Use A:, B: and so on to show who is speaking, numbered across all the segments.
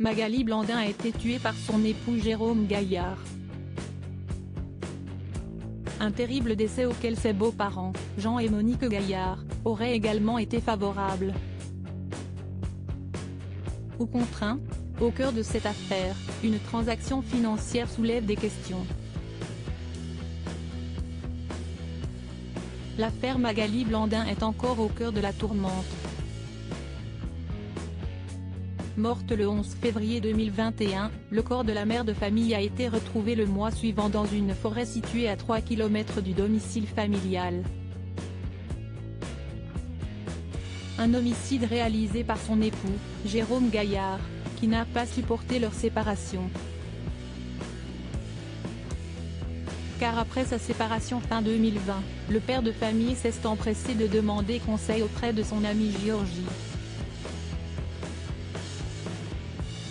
A: Magali Blandin a été tuée par son époux Jérôme Gaillard. Un terrible décès auquel ses beaux-parents, Jean et Monique Gaillard, auraient également été favorables. Ou contraints, au cœur de cette affaire, une transaction financière soulève des questions. L'affaire Magali Blandin est encore au cœur de la tourmente. Morte le 11 février 2021, le corps de la mère de famille a été retrouvé le mois suivant dans une forêt située à 3 km du domicile familial. Un homicide réalisé par son époux, Jérôme Gaillard, qui n'a pas supporté leur séparation. Car après sa séparation fin 2020, le père de famille s'est empressé de demander conseil auprès de son ami Giorgi.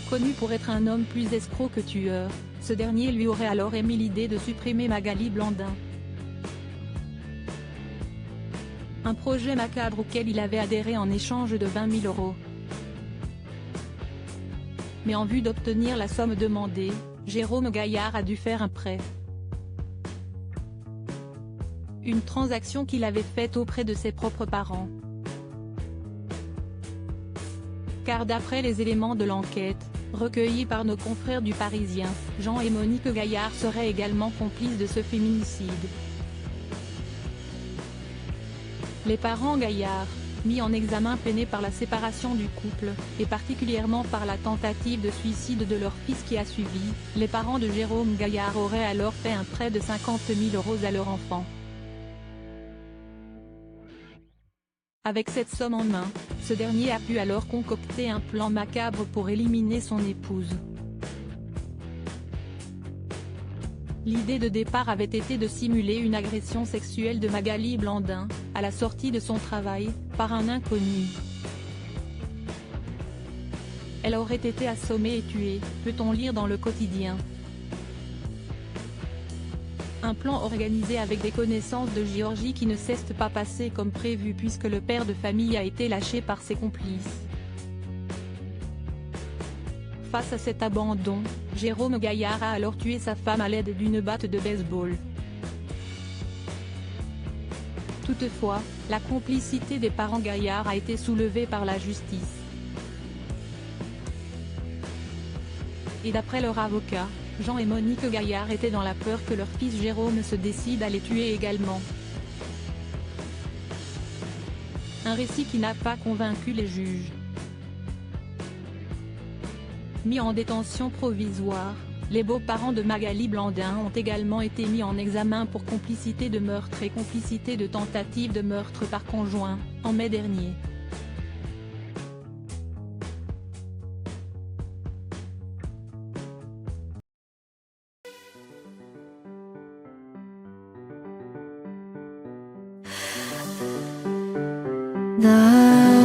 A: Connu pour être un homme plus escroc que tueur, ce dernier lui aurait alors émis l'idée de supprimer Magali Blandin. Un projet macabre auquel il avait adhéré en échange de 20 000 €. Mais en vue d'obtenir la somme demandée, Jérôme Gaillard a dû faire un prêt. Une transaction qu'il avait faite auprès de ses propres parents. Car d'après les éléments de l'enquête, recueillis par nos confrères du Parisien, Jean et Monique Gaillard seraient également complices de ce féminicide. Les parents Gaillard, mis en examen peinés par la séparation du couple, et particulièrement par la tentative de suicide de leur fils qui a suivi, les parents de Jérôme Gaillard auraient alors fait un prêt de 50 000 € à leur enfant. Avec cette somme en main, ce dernier a pu alors concocter un plan macabre pour éliminer son épouse. L'idée de départ avait été de simuler une agression sexuelle de Magali Blandin, à la sortie de son travail, par un inconnu. Elle aurait été assommée et tuée, peut-on lire dans le quotidien. Un plan organisé avec des connaissances de Giorgi qui ne s'est pas passé comme prévu puisque le père de famille a été lâché par ses complices. Face à cet abandon, Jérôme Gaillard a alors tué sa femme à l'aide d'une batte de baseball. Toutefois, la complicité des parents Gaillard a été soulevée par la justice. Et d'après leur avocat, Jean et Monique Gaillard étaient dans la peur que leur fils Jérôme se décide à les tuer également. Un récit qui n'a pas convaincu les juges. Mis en détention provisoire, les beaux-parents de Magali Blandin ont également été mis en examen pour complicité de meurtre et complicité de tentative de meurtre par conjoint, en mai dernier.
B: 나